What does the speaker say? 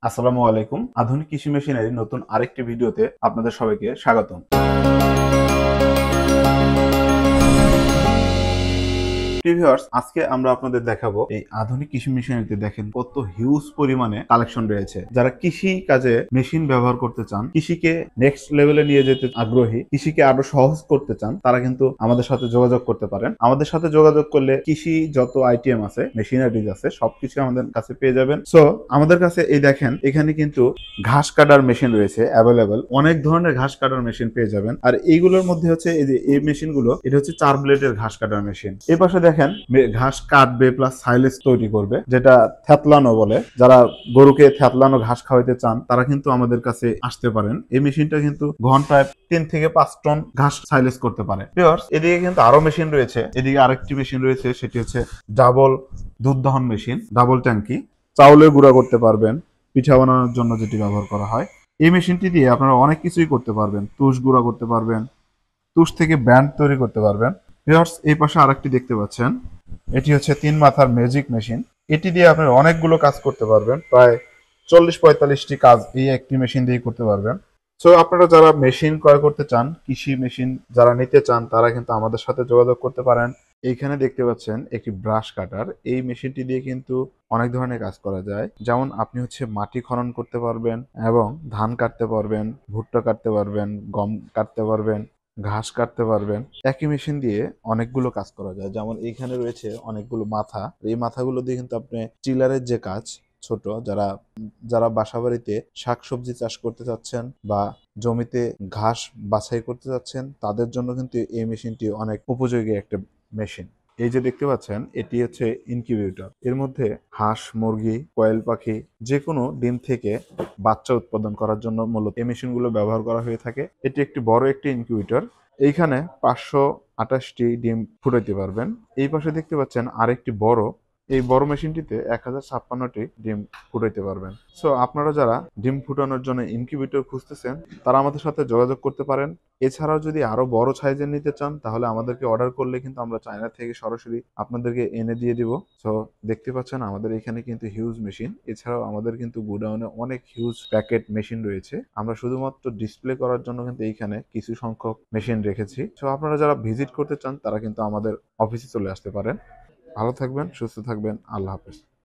আসসালামু আলাইকুম। আধুনিক কৃষি মেশিনারির নতুন আরেকটি ভিডিওতে আপনাদের সবাইকে স্বাগতম। ভিউয়ার্স, আজকে আমরা আপনাদের দেখাবো এই আধুনিক কৃষি মেশিনারিতে দেখেন কত হিউজ পরিমাণে কালেকশন রয়েছে। যারা কৃষি কাজে মেশিন ব্যবহার করতে চান, কৃষিকে নেক্সট লেভেলে নিয়ে যেতে আগ্রহী, কৃষিকে আরো সহজ করতে চান, তারা কিন্তু আমাদের সাথে যোগাযোগ করতে পারেন। আমাদের সাথে যোগাযোগ করলে কৃষি যত আইটেম আছে, মেশিনারিজ আছে, সবকিছু আমাদের কাছে পেয়ে যাবেন। সো আমাদের কাছে এই দেখেন, এখানে কিন্তু ঘাস কাটার মেশিন রয়েছে অ্যাভেলেবেল। অনেক ধরনের ঘাস কাটার মেশিন পেয়ে যাবেন। আর এইগুলোর মধ্যে হচ্ছে এই যে এই মেশিনগুলো, এটা হচ্ছে 4 ব্লেডের ঘাস কাটার মেশিন। এই পাশে দেখেন ঘাস কাটবে প্লাস সাইলেজ তৈরি করবে, যেটা থ্যাতলানো বলে। যারা গরুকে থ্যাতলানো ঘাস খাওয়াইতে চান তারা কিন্তু আমাদের কাছে আসতে পারেন। এই মেশিনটা কিন্তু ঘন্টায় 3 থেকে 5 টন ঘাস সাইলেজ করতে পারে। ভিউয়ার্স, এদিকে কিন্তু আরো মেশিন রয়েছে। এদিকে আরেকটি মেশিন রয়েছে, সেটি হচ্ছে ডাবল দুধ দহন মেশিন, ডাবল ট্যাঙ্কি। চাউলের গুঁড়া করতে পারবেন, পিঠা বানানোর জন্য যেটি ব্যবহার করা হয়। এই মেশিনটি দিয়ে আপনারা অনেক কিছুই করতে পারবেন। তুষ গুঁড়া করতে পারবেন, তুষ থেকে ব্যান্ড তৈরি করতে পারবেন। ভিউয়ার্স, এই পাশে আরেকটি দেখতে পাচ্ছেন, এটি হচ্ছে 3 মাথার ম্যাজিক মেশিন। এটি দিয়ে আপনারা অনেকগুলো কাজ করতে পারবেন, প্রায় 40-45টি কাজ এই একটি মেশিন দিয়ে করতে পারবেন। সো আপনারা যারা মেশিন ক্রয় করতে চান, কৃষি মেশিন যারা নিতে চান, তারা কিন্তু আমাদের সাথে যোগাযোগ করতে পারেন। এইখানে দেখতে পাচ্ছেন একটি ব্রাশ কাটার। এই মেশিনটি দিয়ে কিন্তু অনেক ধরনের কাজ করা যায়। যেমন আপনি হচ্ছে মাটি খনন করতে পারবেন এবং ধান কাটতে পারবেন, ভুট্টা কাটতে পারবেন, গম কাটতে পারবেন, ঘাস কাটতে পারবেন। একই মেশিন দিয়ে অনেকগুলো কাজ করা যায়। যেমন এইখানে রয়েছে অনেকগুলো মাথা। এই মাথাগুলো দিয়ে কিন্তু আপনি টিলারের যে কাজ, ছোট যারা যারা বাসাবাড়িতে শাকসবজি চাষ করতে চাচ্ছেন বা জমিতে ঘাস বাছাই করতে চাচ্ছেন, তাদের জন্য কিন্তু এই মেশিনটি অনেক উপযোগী একটা মেশিন। এই যে দেখতে পাচ্ছেন, এটি হচ্ছে ইনকিউবেটর। এর মধ্যে হাঁস, মুরগি, কোয়েল পাখি যে কোনো ডিম থেকে বাচ্চা উৎপাদন করার জন্য মূলত এই মেশিনগুলো ব্যবহার করা হয়ে থাকে। এটি একটি বড় একটি ইনকিউবেটর। এইখানে 528টি ডিম ফুটাইতে পারবেন। এই পাশে দেখতে পাচ্ছেন আরেকটি বড়, এই বড় মেশিনটিতে 1056টি ডিম ফুটাইতে পারবেন। সো আপনারা যারা ডিম ফুটানোর জন্য ইনকিউবেটর খুঁজতেছেন, তারা আমাদের সাথে যোগাযোগ করতে পারেন। এছাড়াও যদি আরো বড় সাইজের নিতে চান, তাহলে আমাদেরকে অর্ডার করলে কিন্তু আমরা চায়না থেকে সরাসরি আপনাদেরকে এনে দিয়ে দিব। সো দেখতে পাচ্ছেন আমাদের এখানে কিন্তু হিউজ মেশিন। এছাড়াও আমাদের কিন্তু গোডাউনে অনেক হিউজ প্যাকেট মেশিন রয়েছে। আমরা শুধুমাত্র ডিসপ্লে করার জন্য কিন্তু এইখানে কিছু সংখ্যক মেশিন রেখেছি। সো আপনারা যারা ভিজিট করতে চান, তারা কিন্তু আমাদের অফিসে চলে আসতে পারেন। ভালো থাকবেন, সুস্থ থাকবেন। আল্লাহ হাফেজ।